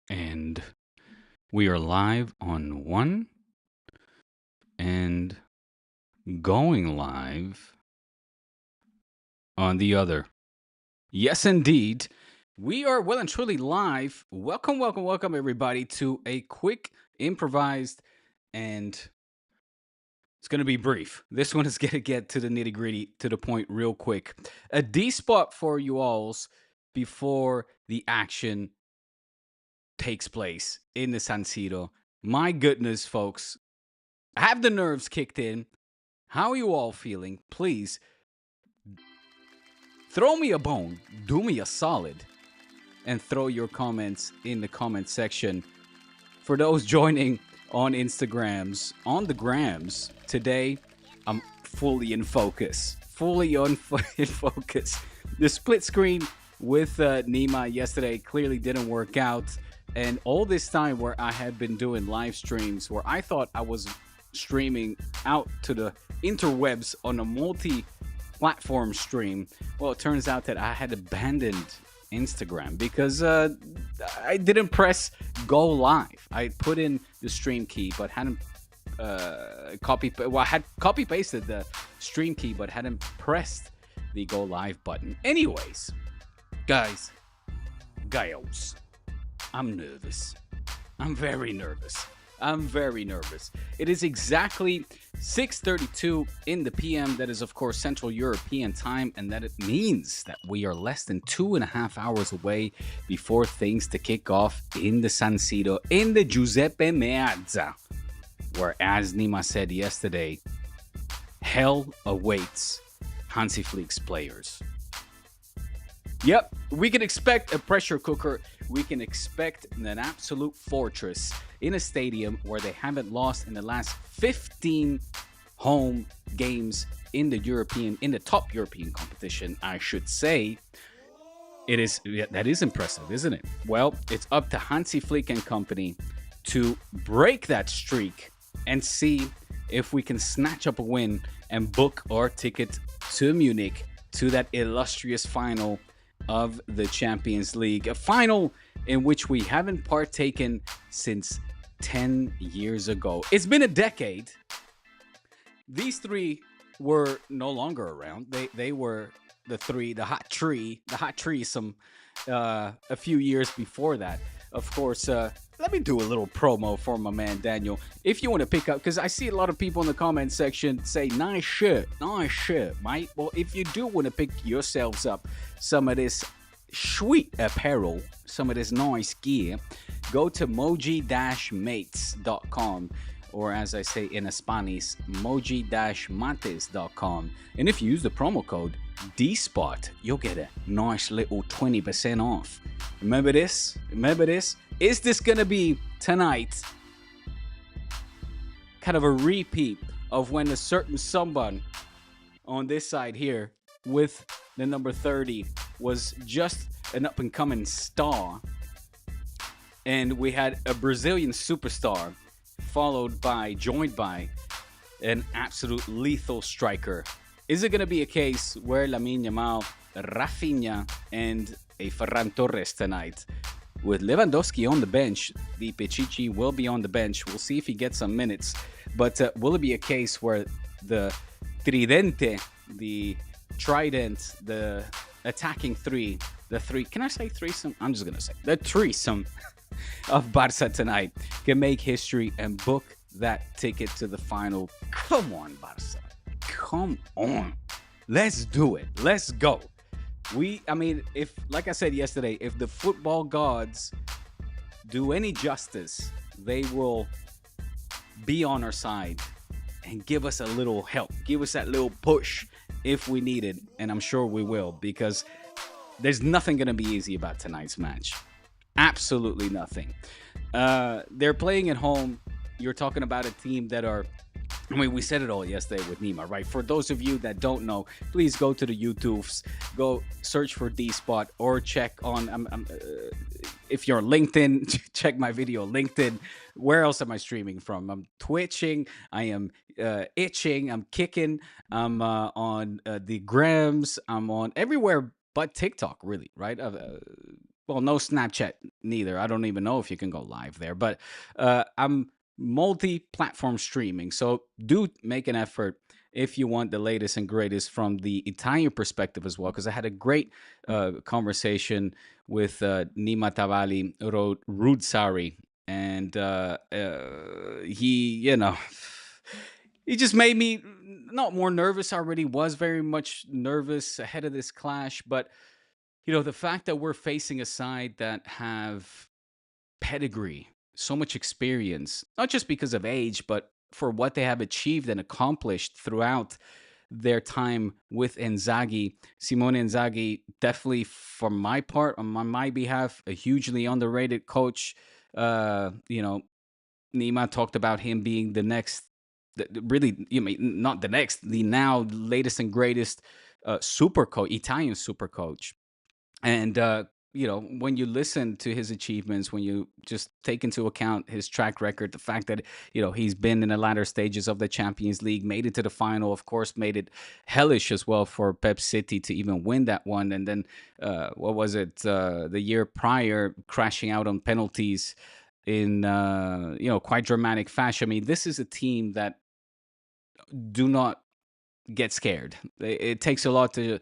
And we are live on one and going live on the other. Yes, indeed. We are well and truly live. Welcome, everybody, to a quick, improvised, and it's going to be brief. This one is going to get to the nitty gritty, to the point, real quick. A D spot for you alls before the action takes place in the San Siro. My goodness, folks, have the nerves kicked in? How are you all feeling? Please throw me a bone, do me a solid, and throw your comments in the comment section. For those joining on Instagrams, on the grams, today I'm fully in focus. In focus. The split screen with Nima yesterday clearly didn't work out. And all this time where I had been doing live streams where I thought I was streaming out to the interwebs on a multi-platform stream, well, it turns out that I had abandoned Instagram because I didn't press go live. I put in the stream key but hadn't I had copy pasted the stream key but hadn't pressed the go live button. Anyways, guys, I'm nervous. I'm very nervous. It is exactly 6:32 in the PM. That is, of course, Central European time, and that it means that we are less than 2.5 hours away before things to kick off in the San Siro, in the Giuseppe Meazza, where, as Nima said yesterday, hell awaits Hansi Flick's players. Yep, we can expect a pressure cooker. We can expect an absolute fortress in a stadium where they haven't lost in the last 15 home games in the top European competition, I should say. That is impressive, isn't it? Well, it's up to Hansi Flick and company to break that streak and see if we can snatch up a win and book our ticket to Munich, to that illustrious final of the Champions League, a final in which we haven't partaken since 10 years ago. It's been a decade. These three were no longer around. They were the hot tree some a few years before that. Of course, let me do a little promo for my man Daniel. If you want to pick up, because I see a lot of people in the comment section say, nice shirt, mate. Well, if you do want to pick yourselves up some of this sweet apparel, some of this nice gear, go to moji-mates.com, or as I say in Spanish, moji-mates.com. And if you use the promo code DSPOT, you'll get a nice little 20% off. Remember this? Is this going to be tonight kind of a repeat of when a certain someone on this side here with the number 30 was just an up-and-coming star, and we had a Brazilian superstar joined by an absolute lethal striker? Is it going to be a case where Lamine Yamal, Rafinha, and a Ferran Torres tonight? With Lewandowski on the bench, the Pichichi will be on the bench. We'll see if he gets some minutes. But will it be a case where the Tridente, the Trident, the attacking three, can I say threesome? I'm just going to say the threesome of Barça tonight can make history and book that ticket to the final? Come on, Barça. Come on. Let's do it. Let's go. If, like I said yesterday, if the football gods do any justice, they will be on our side and give us a little help, give us that little push if we need it. And I'm sure we will, because there's nothing going to be easy about tonight's match. Absolutely nothing. They're playing at home. You're talking about a team that are, we said it all yesterday with Nima, right? For those of you that don't know, please go to the YouTubes, go search for D-Spot, or check on, if you're on LinkedIn, check my video on LinkedIn. Where else am I streaming from? I'm twitching, I am itching, I'm kicking, I'm on the grams, I'm on everywhere but TikTok, really, right? well, no Snapchat neither. I don't even know if you can go live there, but I'm multi-platform streaming. So do make an effort if you want the latest and greatest from the Italian perspective as well, because I had a great conversation with Nima Tavali Rudsari, and he, he just made me not more nervous. I already was very much nervous ahead of this clash, but the fact that we're facing a side that have pedigree, so much experience, not just because of age, but for what they have achieved and accomplished throughout their time with Inzaghi. Simone Inzaghi, definitely, for my part, on my behalf, a hugely underrated coach. Nima talked about him being the next, really, not the next, the now latest and greatest super coach, Italian super coach. And when you listen to his achievements, when you just take into account his track record, the fact that he's been in the latter stages of the Champions League, made it to the final, of course, made it hellish as well for Pep City to even win that one. And then what was it, the year prior, crashing out on penalties in quite dramatic fashion. I mean, this is a team that do not get scared. It takes a lot to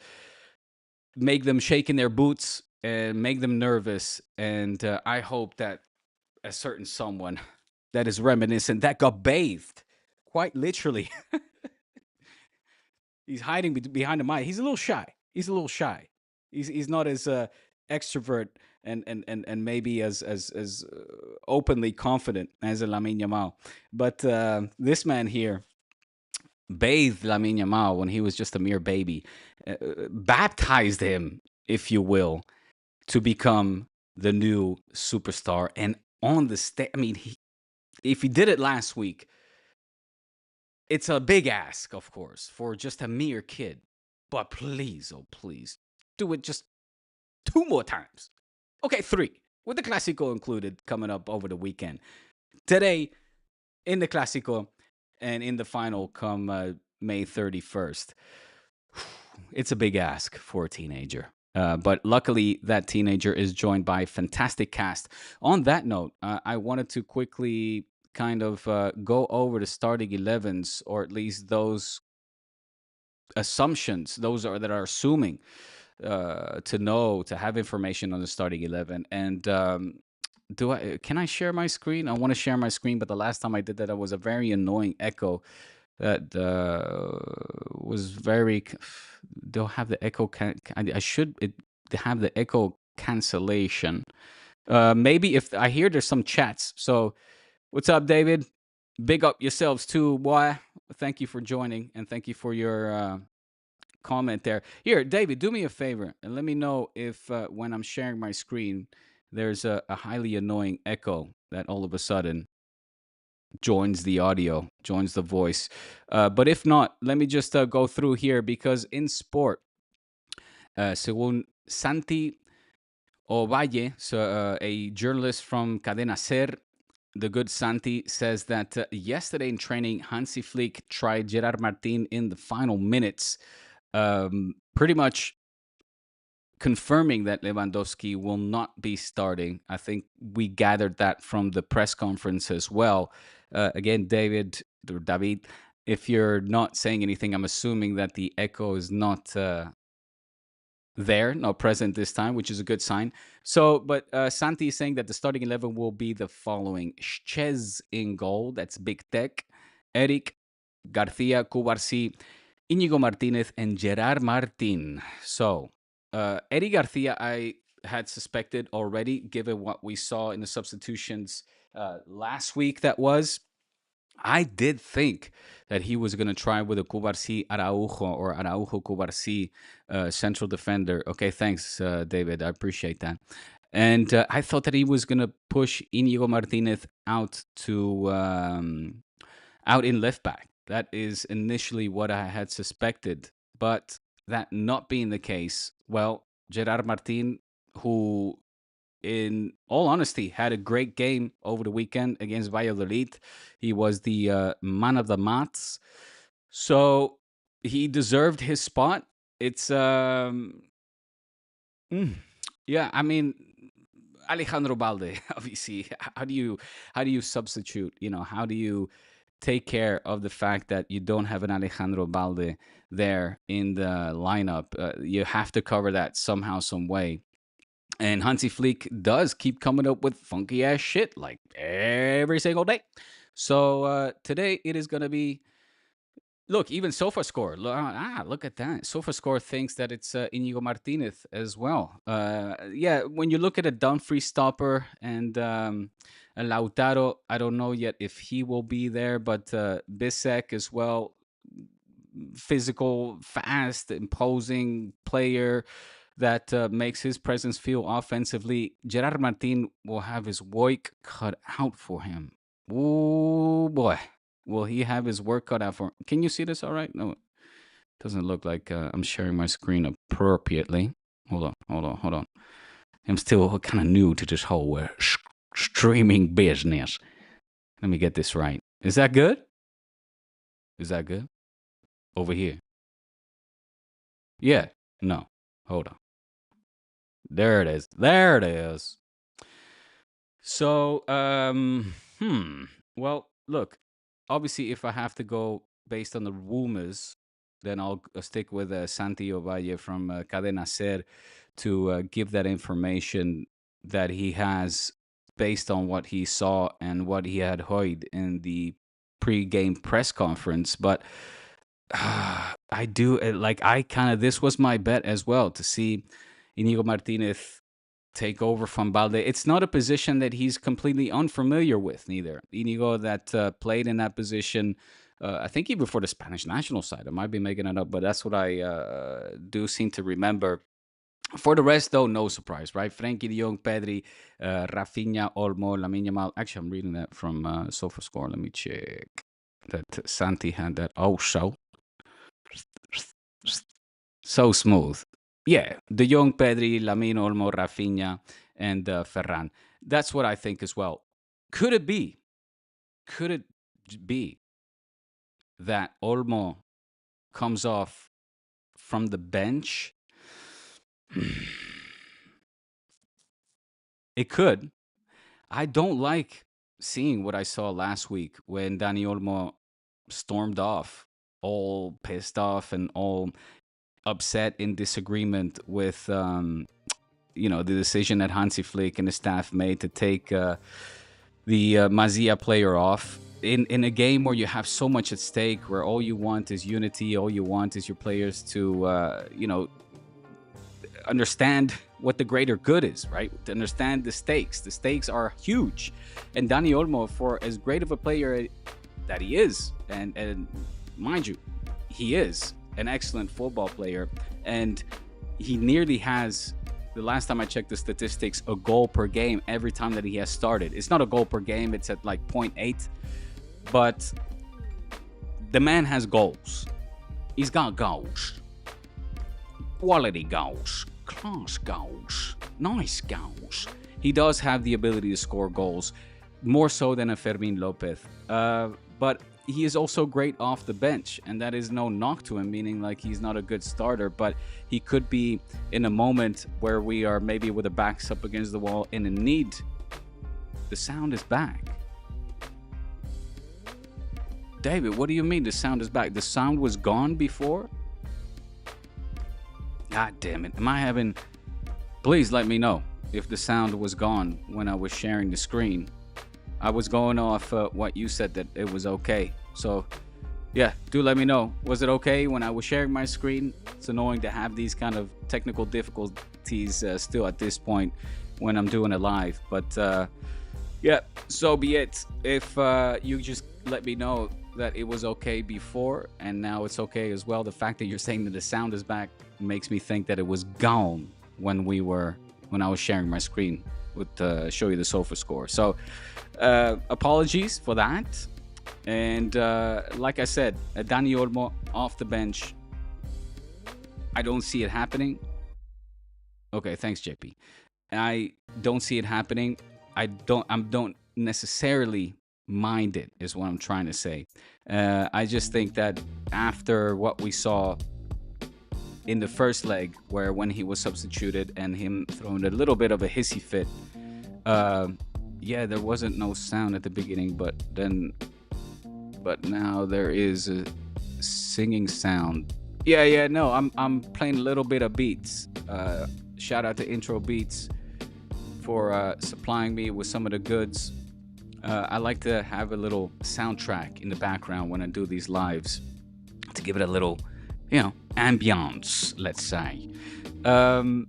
make them shake in their boots and make them nervous. And I hope that a certain someone that is reminiscent, that got bathed, quite literally, he's hiding behind the mic. He's a little shy. He's a little shy. He's not as extrovert and maybe as openly confident as a Lamine Yamal. But this man here bathed Lamine Yamal when he was just a mere baby, baptized him, if you will, to become the new superstar. And on the stage, I mean, if he did it last week, it's a big ask, of course, for just a mere kid. But please, oh please, do it just 2 more times. Okay, 3, with the Clásico included coming up over the weekend. Today, in the Clásico, and in the final come May 31st. It's a big ask for a teenager. But luckily, that teenager is joined by a fantastic cast. On that note, I wanted to quickly kind of go over the starting 11s, or at least those assumptions, those that are assuming to have information on the starting 11. And can I share my screen? I want to share my screen, but the last time I did that, it was a very annoying echo that was very. They'll have the echo. I should have the echo cancellation. Maybe if I hear there's some chats. So, what's up, David? Big up yourselves too, boy. Thank you for joining, and thank you for your comment there. Here, David, do me a favor and let me know if when I'm sharing my screen, there's a highly annoying echo that all of a sudden joins the audio, joins the voice. But if not, let me just go through here, because in sport, según Santi Ovalle, so, a journalist from Cadena Ser, the good Santi says that yesterday in training, Hansi Flick tried Gerard Martin in the final minutes, pretty much confirming that Lewandowski will not be starting. I think we gathered that from the press conference as well. Again, David, if you're not saying anything, I'm assuming that the echo is not not present this time, which is a good sign. So, but Santi is saying that the starting 11 will be the following: Schez in goal, that's Big Tech, Eric, Garcia, Cubarsi, Inigo Martinez, and Gerard Martin. So, Eddie Garcia, I had suspected already, given what we saw in the substitutions last week. I did think that he was going to try with a Cubarsi Araujo or Araujo Cubarsi central defender. Okay, thanks, David. I appreciate that. And I thought that he was going to push Inigo Martinez out to out in left back. That is initially what I had suspected. But that not being the case, well, Gerard Martin, who in all honesty, had a great game over the weekend against Valladolid. He was the man of the mats. So he deserved his spot. It's, yeah, I mean, Alejandro Balde, obviously. How do you substitute? How do you take care of the fact that you don't have an Alejandro Balde there in the lineup? You have to cover that somehow, some way. And Hansi Flick does keep coming up with funky ass shit like every single day. So today it is going to be. Look, even SofaScore. Look at that. SofaScore thinks that it's Inigo Martinez as well. Yeah, when you look at a Dumfries stopper and a Lautaro, I don't know yet if he will be there, but Bisek as well, physical, fast, imposing player that makes his presence feel offensively. Gerard Martin will have his work cut out for him. Oh boy, will he have his work cut out for him? Can you see this all right? No, it doesn't look like I'm sharing my screen appropriately. Hold on. I'm still kind of new to this whole streaming business. Let me get this right. Is that good? Is that good? Over here. Yeah. No. Hold on. There it is. There it is. So, well, look, obviously, if I have to go based on the rumors, then I'll stick with Santi Ovalle from Cadena Ser to give that information that he has based on what he saw and what he had heard in the pre-game press conference. But I do like I kind of this was my bet as well to see Inigo Martinez take over from Balde. It's not a position that he's completely unfamiliar with, neither. Inigo that played in that position, I think even for the Spanish national side. I might be making it up, but that's what I do seem to remember. For the rest, though, no surprise, right? Frenkie de Jong, Pedri, Rafinha, Olmo, Lamine Yamal. Actually, I'm reading that from SofaScore. Let me check. That Santi had that. Oh, so smooth. Yeah, De Jong, Pedri, Lamine, Olmo, Rafinha, and Ferran. That's what I think as well. Could it be? Could it be that Olmo comes off from the bench? It could. I don't like seeing what I saw last week when Dani Olmo stormed off, all pissed off and all upset in disagreement with the decision that Hansi Flick and the staff made to take the Mazia player off in a game where you have so much at stake, where all you want is unity, all you want is your players to understand what the greater good is, right? To understand the stakes. The stakes are huge, and Dani Olmo, for as great of a player that he is, and mind you, he is an excellent football player, and he nearly has, the last time I checked the statistics, a goal per game every time that he has started. It's not a goal per game, it's at like 0.8, but the man has goals. He's got goals. Quality goals. Class goals. Nice goals. He does have the ability to score goals, more so than a Fermin Lopez. But he is also great off the bench, and that is no knock to him, meaning like he's not a good starter, but he could be in a moment where we are maybe with the backs up against the wall in a need. The sound is back. David, what do you mean the sound is back? The sound was gone before? God damn it. Am I having... Please let me know if the sound was gone when I was sharing the screen. I was going off what you said, that it was okay. So, yeah, do let me know. Was it okay when I was sharing my screen? It's annoying to have these kind of technical difficulties still at this point when I'm doing it live. But, yeah, so be it. If you just let me know that it was okay before and now it's okay as well. The fact that you're saying that the sound is back makes me think that it was gone when I was sharing my screen with show you the SofaScore. So apologies for that. And like I said, Dani Olmo off the bench. I don't see it happening. Okay, thanks, JP. I don't see it happening. I don't necessarily mind it, is what I'm trying to say. I just think that after what we saw in the first leg, where when he was substituted and him throwing a little bit of a hissy fit Um, yeah, there wasn't no sound at the beginning, but now there is a singing sound. Yeah, yeah, no, I'm playing a little bit of beats. Shout out to Intro Beats for supplying me with some of the goods. I like to have a little soundtrack in the background when I do these lives to give it a little, ambiance, let's say. Um,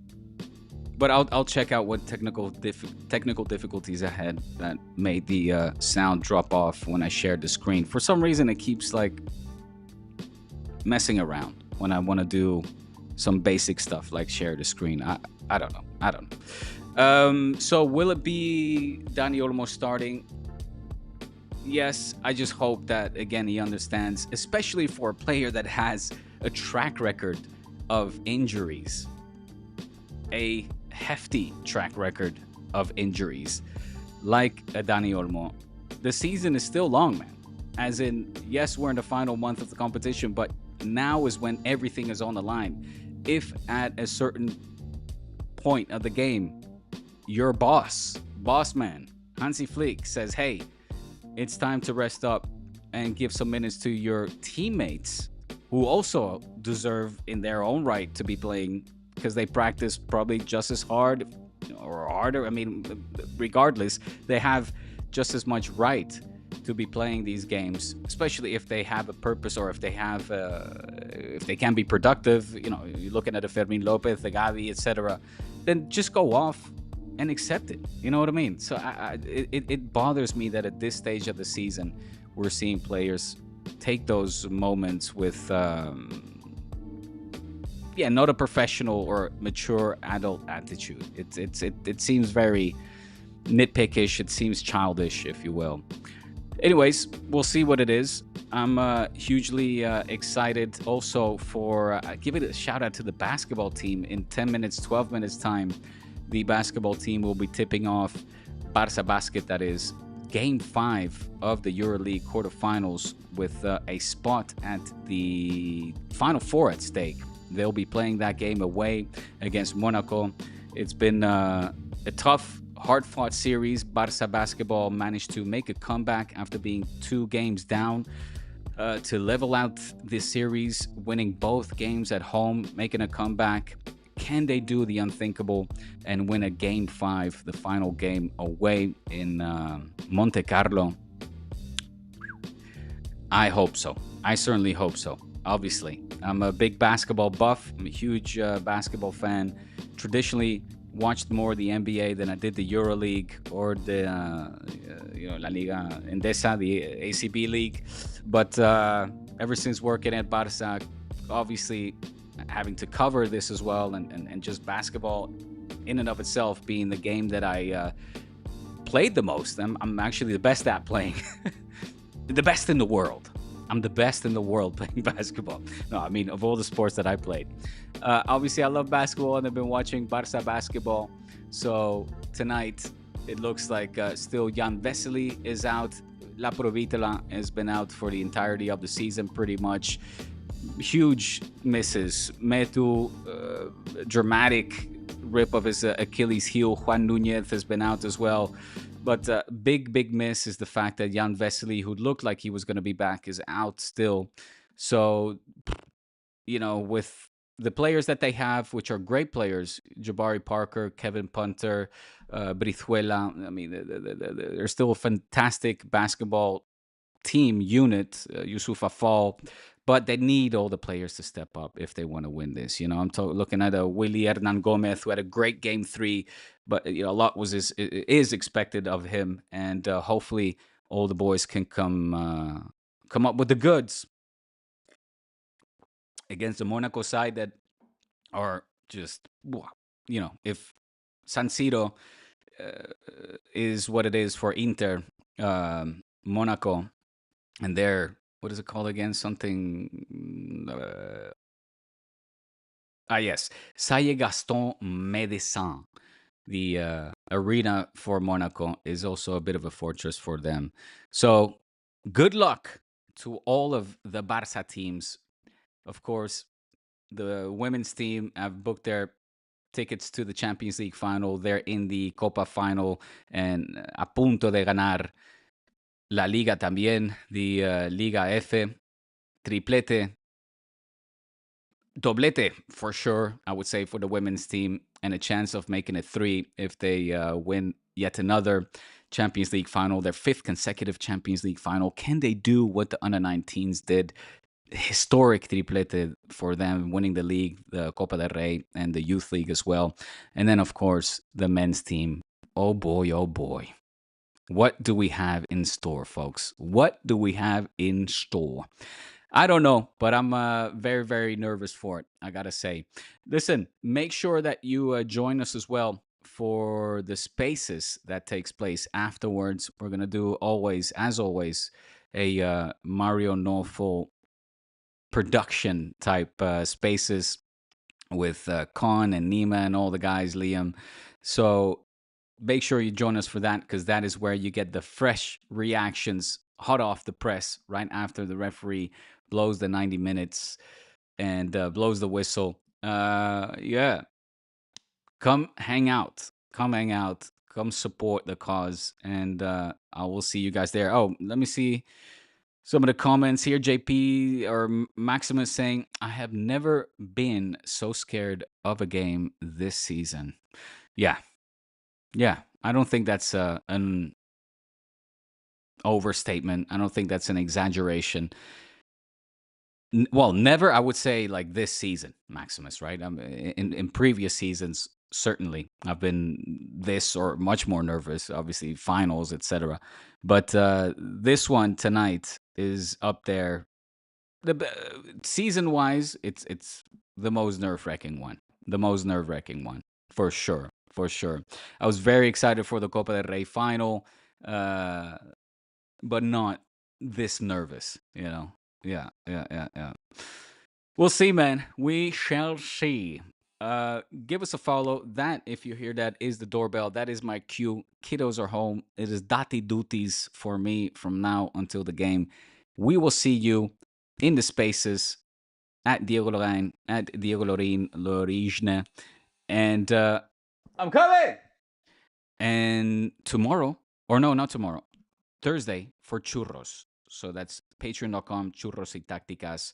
but I'll check out what technical difficulties I had that made the sound drop off when I shared the screen. For some reason, it keeps like messing around when I want to do some basic stuff like share the screen. I don't know. I don't know. So will it be Dani Olmo starting? Yes, I just hope that again he understands, especially for a player that has a track record of injuries, a hefty track record of injuries, like a Dani Olmo. The season is still long, man. As in, yes, we're in the final month of the competition, but now is when everything is on the line. If at a certain point of the game, your boss man, Hansi Flick, says, hey, it's time to rest up and give some minutes to your teammates who also deserve in their own right to be playing because they practice probably just as hard or harder. I mean, regardless, they have just as much right to be playing these games, especially if they have a purpose or if they can be productive. You're looking at a Fermin Lopez, the Gavi, etc. Then just go off and accept it. You know what I mean? So it bothers me that at this stage of the season, we're seeing players take those moments with, not a professional or mature adult attitude. It seems very nitpickish. It seems childish, if you will. Anyways, we'll see what it is. I'm hugely excited also for give it a shout out to the basketball team. In 10 minutes, 12 minutes time, the basketball team will be tipping off Barça Basket, that is, Game 5 of the EuroLeague quarterfinals with a spot at the Final Four at stake. They'll be playing that game away against Monaco. It's been a tough, hard-fought series. Barça Basketball managed to make a comeback after being 2 games down to level out this series, winning both games at home, making a comeback. Can they do the unthinkable and win a Game 5, the final game away in Monte Carlo? I hope so. I certainly hope so. Obviously, I'm a big basketball buff. I'm a huge basketball fan. Traditionally, watched more the NBA than I did the EuroLeague or the La Liga Endesa, the ACB league. But ever since working at Barça, obviously having to cover this as well, and just basketball in and of itself being the game that I played the most. I'm actually the best at playing, the best in the world. I'm the best in the world playing basketball. No, I mean, of all the sports that I played. Obviously, I love basketball, and I've been watching Barça basketball. So tonight, it looks like still Jan Vesely is out. La Provitola has been out for the entirety of the season, pretty much. Huge misses. Metu, dramatic rip of his Achilles heel. Juan Nunez has been out as well. But big miss is the fact that Jan Vesely, who looked like he was going to be back, is out still. So, with the players that they have, which are great players, Jabari Parker, Kevin Punter, Brizuela, I mean, they're still a fantastic basketball team unit, Yusuf Afal, but they need all the players to step up if they want to win this. I'm looking at a Willy Hernan Gomez, who had a great Game 3, but a lot is expected of him, and hopefully all the boys can come up with the goods against the Monaco side that are just, if San Siro is what it is for Inter, Monaco, and they're, what is it called again? Something. Yes. Salle Gaston Médecin. The arena for Monaco is also a bit of a fortress for them. So good luck to all of the Barça teams. Of course, the women's team have booked their tickets to the Champions League final. They're in the Copa final and a punto de ganar la Liga también, the Liga F, triplete, doblete for sure, I would say, for the women's team, and a chance of making it three if they win yet another Champions League final, their fifth consecutive Champions League final. Can they do what the under 19s did? Historic triplete for them, winning the league, the Copa del Rey, and the Youth League as well. And then, of course, the men's team. Oh boy, oh boy. What do we have in store, folks? What do we have in store? I don't know, but I'm very, very nervous for it, I gotta say. Listen, make sure that you join us as well for the spaces that takes place afterwards. We're gonna do always, as always, a Mario Norfolk production type spaces with Con and Nima and all the guys, Liam. So make sure you join us for that, because that is where you get the fresh reactions hot off the press right after the referee blows the 90 minutes and blows the whistle. Yeah, come hang out. Come hang out. Come support the cause. And I will see you guys there. Oh, let me see some of the comments here. JP or Maximus saying, I have never been so scared of a game this season. Yeah. Yeah. I don't think that's an overstatement. I don't think that's an exaggeration. Well, never, I would say, like this season, Maximus, right? In previous seasons, certainly, I've been this or much more nervous, obviously, finals, etc. But this one tonight is up there. Season wise, it's the most nerve wracking one. The most nerve wracking one, for sure. For sure. I was very excited for the Copa del Rey final, uh, but not this nervous, you know? Yeah. We'll see, man. We shall see. Give us a follow. That, if you hear that, is the doorbell. That is my cue. Kiddos are home. It is dati duties for me from now until the game. We will see you in the spaces at Diego Lorin, Lorigine. And I'm coming! And tomorrow, or no, not tomorrow, Thursday for churros. So that's patreon.com, churros y tácticas,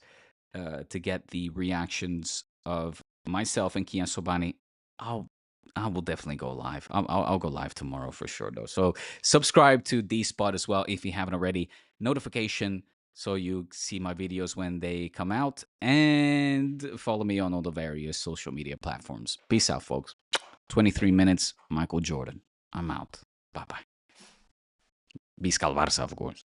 to get the reactions of myself and Kian Sobani. I will definitely go live. I'll go live tomorrow for sure, though. So subscribe to D Spot as well if you haven't already. Notification so you see my videos when they come out. And follow me on all the various social media platforms. Peace out, folks. 23 minutes, Michael Jordan. I'm out. Bye-bye. Visca el Barça, of course.